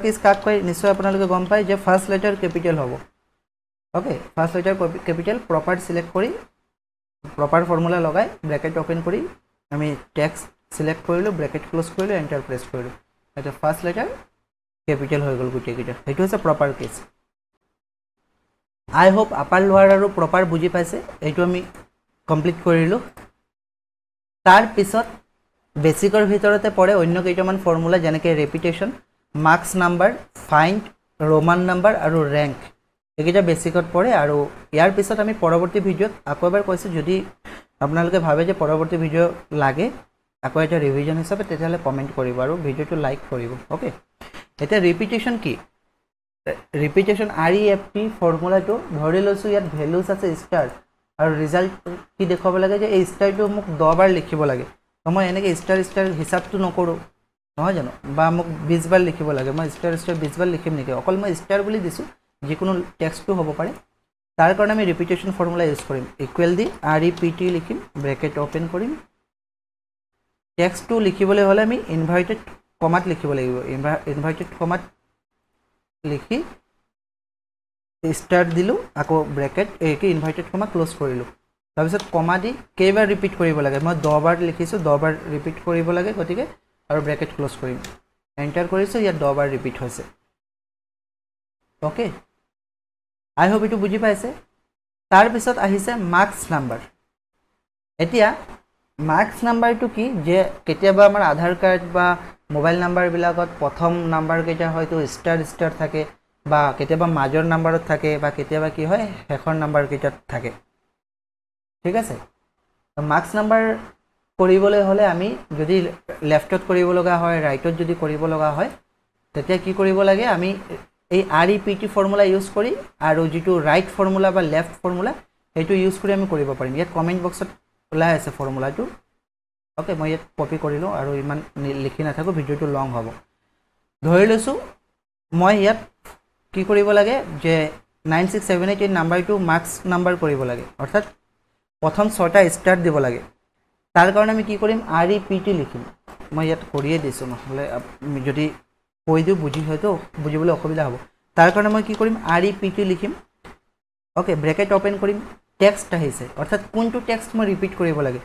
কেস কাক কয় নিশ্চয় আপোনালোকে গম পায় যে ফাৰ্স্ট লেটাৰ ক্যাপিটাল হ'ব okay first letter capital proper select কৰি প্ৰপাৰ ফৰ্মুলা লগাই ব্ৰেকেট ওপেন কৰি আমি টেক্সট সিলেক্ট কৰিলো ব্ৰেকেট ক্লোজ কৰিলো এন্টাৰ প্ৰেছ কৰিলো এটা ফাৰ্স্ট লেটাৰ ক্যাপিটাল হৈ গল গুটে গিটা হেতু হৈছে প্ৰপাৰ কেস আই হোপ আপাৰ লোৱাৰ আৰু প্ৰপাৰ বুজি পাইছে এইটো আমি কমপ্লিট কৰিলো তাৰ পিছত বেসিকৰ ভিতৰতে পৰে অন্য কেইটামান ফৰ্মুলা যেনেকৈ repetition marks number find Roman number আৰু ৰ্যাঙ্ক এইকেইটা বেসিকত পৰে আৰু ইয়াৰ পিছত আমি পৰৱৰ্তী ভিডিঅত আকৌ এবাৰ কৈছো যদি আপোনালোকে ভাবে যে পৰৱৰ্তী ভিডিঅ লাগে আকৌ এটা ৰিভিজন হিচাপে তেতিয়ালে কমেন্ট কৰিব আৰু ভিডিঅটো লাইক কৰিব ওকে এটা ৰিপিটেশন কি ৰিপিটেশন REFT ফৰ্মুলাটো ধৰি লৈছো ইয়াত ভ্যালুজ আছে স্টাৰ আৰু ৰিজাল্ট কি দেখাব লাগে যে এই স্টাৰটো মোক 10 বাৰ লিখিব লাগে মই এনেকে স্টাৰ হিসাবটো নকৰো নহয় জানো বা মোক 20 বাৰ লিখিব লাগে মই স্টাৰ 20 বাৰ লিখিম নেকি অকল মই স্টাৰ বুলি দিছো যিকোনো টেক্সটটো হ'ব পাৰে তাৰ কাৰণে আমি ৰিপিটেশন ফৰ্মুলা ইউজ কৰিম ইকুৱেল দি REPT লিখিম ব্ৰেকেট ওপেন কৰিম টেক্সটটো লিখিবলৈ হলে আমি ইনভাৰ্টেড কমাত লিখিব লাগিব ইনভাৰ্টেড কমাত লিখি স্টাৰ দিলু আকৌ ব্ৰেকেট একে ইনভাৰ্টেড কমা ক্লোজ কৰিলু তাৰ পিছত কমা দি কেইবাৰ ৰিপিট কৰিব লাগে মই 10 বাৰ লিখিছো 10 বাৰ ৰিপিট কৰিব লাগে গতিকে আৰু ব্ৰেকেট ক্লোজ কৰিম এন্টাৰ কৰিছো ইয়াত 10 বাৰ ৰিপিট হৈছে ওকে আই হোপ ইটো বুজি পাইছে তাৰ পিছত আহিছে মাৰ্কস নাম্বাৰ এতিয়া মাৰ্কস নাম্বাৰটো কি যে কেতিয়াবা আমাৰ আধাৰ কাৰ্ড বা মোবাইল নাম্বাৰ বিলাকত প্ৰথম নাম্বাৰ কেইটা হয়তো স্টাৰ থাকে বা কেতিয়াবা মাজৰ নাম্বাৰত থাকে বা কেতিয়াবা কি হয় শেষৰ নাম্বাৰ কেইটাত থাকে ঠিক আছে মাৰ্কস নাম্বাৰ কৰিবলৈ হলে আমি যদি লেফটত কৰিব লগা হয় ৰাইটত যদি কৰিব লগা হয় তেতিয়া কি কৰিব লাগে আমি এই REPT ফৰ্মুলা ইউজ কৰি আৰু যেটো ৰাইট ফৰ্মুলা বা লেফট ফৰ্মুলা হেতু ইউজ কৰি আমি কৰিব পাৰিম ইয়াত কমেন্ট বক্সত ওলাই আছে ফৰ্মুলাটো ওকে মই ইয়াত কপি কৰিলোঁ আৰু ইমান লিখি নাথাকোঁ, ভিডিঅ'টো লং হ'ব। ধৰি লৈছোঁ মই ইয়াত কি কৰিব লাগে যে 9678 এই নাম্বাৰটো মাৰ্কছ নাম্বাৰ কৰিব লাগে, অৰ্থাৎ প্ৰথম 6টা ষ্টাৰ্ট দিব লাগে। তাৰ কাৰণে আমি কি কৰিম, REPT লিখিম। মই ইয়াত কৰিয়ে দিছোঁ, নহ'লে যদি কৈ দিওঁ হয়তো বুজিবলৈ অসুবিধা হ'ব। তাৰ কাৰণে মই কি কৰিম, REPT লিখিম। ওকে, ব্ৰেকেট অপেন কৰিম, টেক্সট আহিছে, অৰ্থাৎ কোনটো টেক্সট মই ৰিপিট কৰিব লাগে।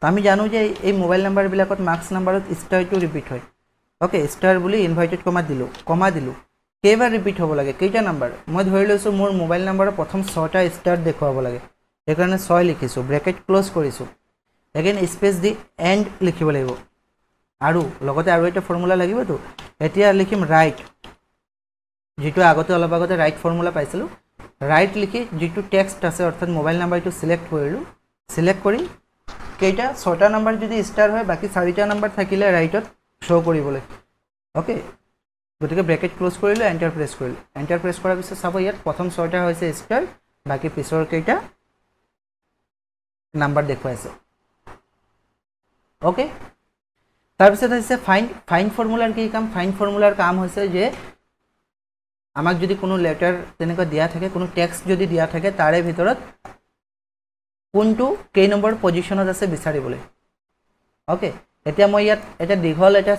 আমি জানো যে এই মোবাইল নাম্বাৰবিলাকত মাৰ্কছ নাম্বাৰত ষ্টাৰটো ৰিপিট হয়। ওকে, ষ্টাৰ বুলি ইনভাইটেড কমা দিলোঁ। কেইবাৰ ৰিপিট হ'ব লাগে, কেইটা নাম্বাৰ, মই ধৰি লৈছোঁ মোৰ মোবাইল নাম্বাৰৰ প্ৰথম 6টা ষ্টাৰ্ট দেখুৱাব লাগে, সেইকাৰণে 6 লিখিছোঁ, ব্ৰেকেট ক্ল'জ কৰিছোঁ। এগেইন স্পেচ দি এণ্ড লিখিব লাগিব, আৰু লগতে আৰু এটা ফৰ্মুলা লাগিবতো। এতিয়া লিখিম ৰাইট, যিটো অলপ আগতে ৰাইট ফৰ্মুলা পাইছিলোঁ। ৰাইট লিখি যিটো টেক্সট আছে, অৰ্থাৎ মোবাইল নাম্বাৰটো চিলেক্ট কৰিলোঁ। চিলেক্ট কৰি কেইটা 6টা নাম্বাৰ যদি ষ্টাৰ হয়, বাকী 4টা নাম্বাৰ থাকিলে ৰাইটত শ্ব' কৰিবলৈ। ওকে, গতিকে ব্ৰেকেট ক্ল'জ কৰিলোঁ, এণ্টাৰ প্ৰেছ কৰিলোঁ। এণ্টাৰ প্ৰেছ কৰাৰ পিছত চাব ইয়াত প্ৰথম 6টা হৈছে ষ্টাৰ, বাকী পিছৰ কেইটা নাম্বাৰ দেখুৱাইছে। ওকে, তাৰপিছত হৈছে ফাইণ্ড ফৰ্মুলাৰ কি কাম। ফাইণ্ড ফৰ্মুলাৰ কাম হৈছে যে আমাক যদি কোনো লেটাৰ তেনেকুৱা দিয়া থাকে, কোনো টেক্সট যদি দিয়া থাকে, তাৰে ভিতৰত কোনটো কেই নম্বৰ পজিশ্যনত আছে বিচাৰিবলৈ। ওকে, এতিয়া মই ইয়াত এটা দীঘল এটা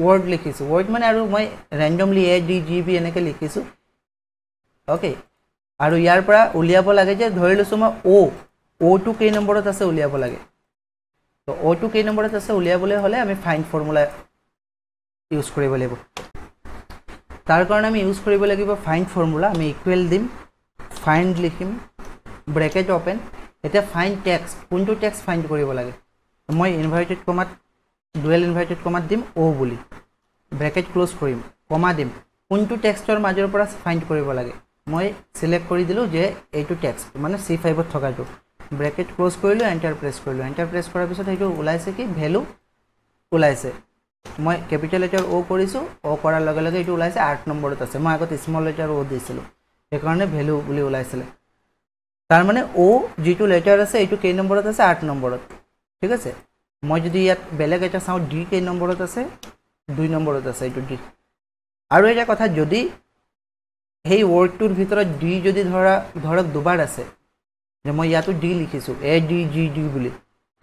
ৱৰ্ড লিখিছোঁ, ৱৰ্ড মানে আৰু মই ৰেণ্ডমলি ADGB এনেকৈ লিখিছোঁ। ওকে, আৰু ইয়াৰ পৰা উলিয়াব লাগে যে ধৰি লৈছোঁ মই অ'টো কেই নম্বৰত আছে উলিয়াব লাগে। তো অ'টো কেই নম্বৰত আছে উলিয়াবলৈ হ'লে আমি ফাইণ্ড ফৰ্মুলা ইউজ কৰিব লাগিব। তাৰ কাৰণে আমি ইউজ কৰিব লাগিব ফাইণ্ড ফৰ্মুলা। আমি ইকুৱেল দিম, ফাইণ্ড লিখিম, ব্ৰেকেট অপেন। এতিয়া ফাইণ্ড টেক্সট, কোনটো টেক্সট ফাইণ্ড কৰিব লাগে, মই ইনভাৰ্টেড কমাত ডুৱেল ইনভাৰ্টেড কমাত দিম বুলি, ব্ৰেকেট ক্ল'জ কৰিম, কমা দিম, কোনটো টেক্সটৰ মাজৰ পৰা ফাইণ্ড কৰিব লাগে। মই চিলেক্ট কৰি দিলোঁ যে এইটো টেক্সট মানে C5ত থকাটো। ব্ৰেকেট ক্ল'জ কৰিলোঁ, এণ্টাৰ প্ৰেছ কৰিলোঁ। এণ্টাৰ প্ৰেছ কৰাৰ পিছত সেইটো ওলাইছে কি, ভেলু ওলাইছে। মই কেপিটেল লেটাৰ O কৰিছোঁ, O কৰাৰ লগে লগে এইটো ওলাইছে 8 নম্বৰত আছে। মই আগত স্মল লেটাৰ O দিছিলোঁ, সেইকাৰণে ভেলু বুলি ওলাইছিলে। তাৰমানে O যিটো লেটাৰ আছে এইটো কেই নম্বৰত আছে, 8 নম্বৰত। ঠিক আছে, মই যদি ইয়াত বেলেগ এটা চাওঁ, D কেই নম্বৰত আছে, 2 নম্বৰত আছে এইটো D। আৰু এটা কথা, যদি সেই ৱৰ্ডটোৰ ভিতৰত D যদি ধৰক দুবাৰ আছে, যে মই ইয়াতো D লিখিছোঁ ADGD বুলি,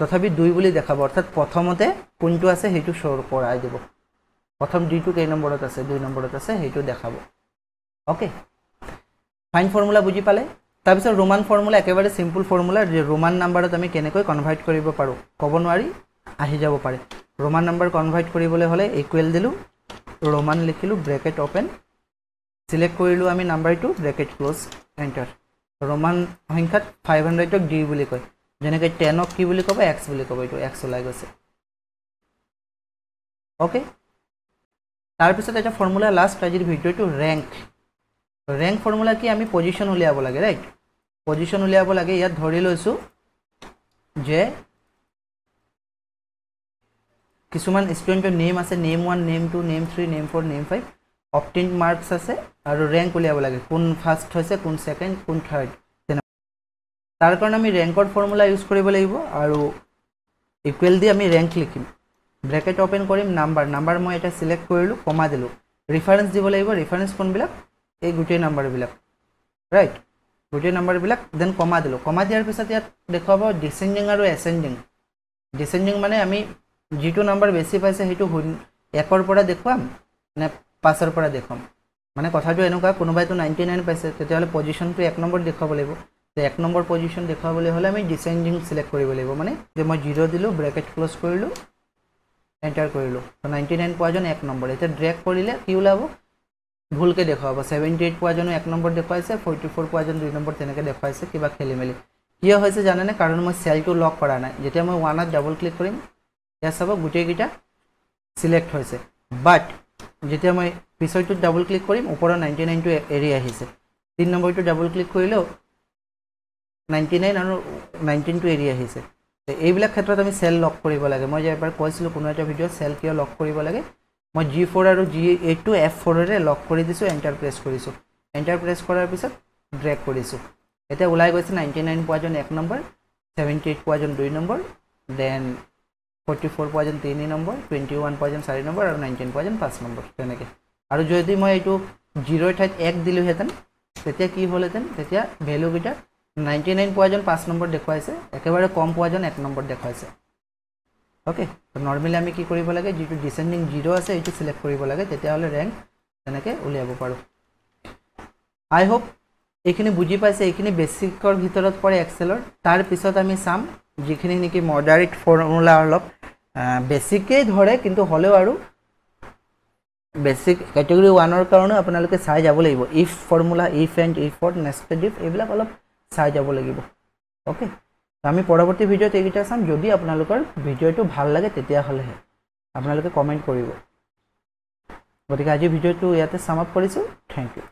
তথাপি 2 বুলি দেখাব, অৰ্থাৎ প্ৰথমতে কোনটো আছে সেইটো শ্ব' কৰাই দিব। প্ৰথম ডিটো কেই নম্বৰত আছে, 2 নম্বৰত আছে, সেইটো দেখাব। ওকে, ফাইন ফৰ্মুলা বুজি পালে। তাৰপিছত ৰোমান ফৰ্মুলা, একেবাৰে চিম্পল ফৰ্মুলা, যে ৰোমান নাম্বাৰত আমি কেনেকৈ কনভাৰ্ট কৰিব পাৰোঁ, ক'ব নোৱাৰি, আহি যাব পাৰে। ৰোমান নাম্বাৰ কনভাৰ্ট কৰিবলৈ হ'লে ইকুৱেল দিলোঁ, ৰোমান লিখিলোঁ, ব্ৰেকেট অপেন, চিলেক্ট কৰিলোঁ আমি নাম্বাৰটো, ব্ৰেকেট ক্ল'জ, এণ্টাৰ। ৰোমান সংখ্যাত 500ক D বুলি কয়, যেনেকৈ 10ক কি বুলি ক'ব, X বুলি ক'ব। এইটো X ওলাই গৈছে। ওকে, তাৰপিছত এটা ফৰ্মুলা লাষ্ট আজিৰ ভিডিঅ'টো, ৰেংক ফৰ্মুলা কি, আমি পজিশ্যন উলিয়াব লাগে, ৰাইট। পজিশ্যন উলিয়াব লাগে। ইয়াত ধৰি লৈছোঁ যে কিছুমান ষ্টুডেণ্টৰ নেম আছে, name 1, name 2, name 3, name 4, name 5, obtained marks আছে, আৰু ৰেংক উলিয়াব লাগে, কোন ফাৰ্ষ্ট হৈছে, কোন ছেকেণ্ড, কোন থাৰ্ড। তাৰ কাৰণে আমি ৰেংকৰ ফৰ্মুলা ইউজ কৰিব লাগিব, আৰু ইকুৱেল দি আমি ৰেংক লিখিম, ব্ৰেকেট অপেন কৰিম, নাম্বাৰ মই এটা চিলেক্ট কৰিলোঁ, কমা দিলোঁ, ৰিফাৰেঞ্চ দিব লাগিব। ৰিফাৰেঞ্চ কোনবিলাক, এই গোটেই নাম্বাৰবিলাক, ৰাইট, গোটেই নাম্বাৰবিলাক, দেন কমা দিলোঁ। কমা দিয়াৰ পিছত ইয়াত দেখুৱাব ডিচেণ্ডিং আৰু এচেণ্ডিং। ডিচেণ্ডিং মানে আমি যিটো নাম্বাৰ বেছি পাইছে সেইটো 1ৰ পৰা দেখুৱাম নে 5ৰ পৰা দেখুৱাম। মানে কথাটো এনেকুৱা, কোনোবাইতো 99 পাইছে, তেতিয়াহ'লে পজিশ্যনটো 1 নম্বৰ দেখুৱাব লাগিব। 1 নম্বৰ পজিশ্যন দেখুৱাবলৈ হ'লে আমি ডিচেণ্ডিং চিলেক্ট কৰিব লাগিব। মানে যে মই 0 দিলোঁ, ব্ৰেকেট ক্ল'জ কৰিলোঁ, এণ্টাৰ কৰিলোঁ, 99 পোৱাজন 1 নম্বৰ। এতিয়া ড্ৰেগ কৰিলে কি ওলাব, ভুলকৈ দেখুৱাব। 78 পোৱাজনো 1 নম্বৰ দেখুৱাইছে, 44 পোৱাজন 2 নম্বৰ, তেনেকৈ দেখুৱাইছে, কিবা খেলি মেলি। কিয় হৈছে জানেনে, কাৰণ মই চেলটো লক কৰা নাই। যেতিয়া মই 1ত ডাবল ক্লিক কৰিম, ইয়াত চাব গোটেইকেইটা চিলেক্ট হৈছে, বাট যেতিয়া মই পিছৰটোত ডাবল ক্লিক কৰিম, ওপৰৰ 99টো এৰি আহিছে। 3 নম্বৰটো ডাবল ক্লিক কৰিলেও 99 আৰু 19টো এৰি আহিছে। এইবিলাক ক্ষেত্ৰত আমি চেল লক কৰিব লাগে। মই যে এবাৰ কৈছিলোঁ কোনো এটা ভিডিঅ'ত, চেল কিয় লক কৰিব লাগে, মই G4 আৰু G8টো F4ৰে লক কৰি দিছোঁ, এণ্টাৰ প্ৰেছ কৰিছোঁ। এণ্টাৰ প্ৰেছ কৰাৰ পিছত ড্ৰেগ কৰিছোঁ। এতিয়া ওলাই গৈছে 99 পোৱাজন 1 নম্বৰ, 78 পোৱাজন 2 নম্বৰ, দেন 44 পইণ্ট 3 নম্বৰ 21 পইণ্ট 4 নম্বৰ আৰু 19 পইণ্ট 5 নম্বৰ তেনেকৈ আৰু যদি মই এইটো 0 ঠাইত 1 দিলোহেঁতেন তেতিয়া কি হ'লহেঁতেন তেতিয়া ভেলুকেইটা 99 পইণ্ট 5 নম্বৰ দেখুৱাইছে একেবাৰে কম পইণ্ট 1 নম্বৰ দেখুৱাইছে ওকে নৰ্মেলি আমি কি কৰিব লাগে যেটো ডিসেন্ডিং 0 আছে এইটো সিলেক্ট কৰিব লাগে তেতিয়া হলে ৰেংক তেনেকৈ উলিয়াব পাৰো আই হোপ এইখিনি বুজি পাইছে এইখিনি বেসিকৰ ভিতৰত পৰে এক্সেলৰ তাৰ পিছত আমি চাম যিখিনি নেকি মডাৰেট ফৰ্মুলা অলপ বেসিকেই ধৰে কিন্তু হলেও আৰু বেসিক ক্যাটেগৰি 1 ৰ কাৰণে আপোনালোকে চাই যাব লাগিব if formula if and if for nested if এইবিলাক অলপ চাই যাব লাগিব ওকে আমি পৰৱৰ্তী ভিডিঅ'ত এইটা চাম যদি আপোনালোকৰ ভিডিঅ'টো ভাল লাগে তেতিয়া হলে আপোনালোকে কমেন্ট কৰিব গতিকে আজি ভিডিঅ'টো ইয়াতে সামাপ্ত কৰিছো থ্যাংক ইউ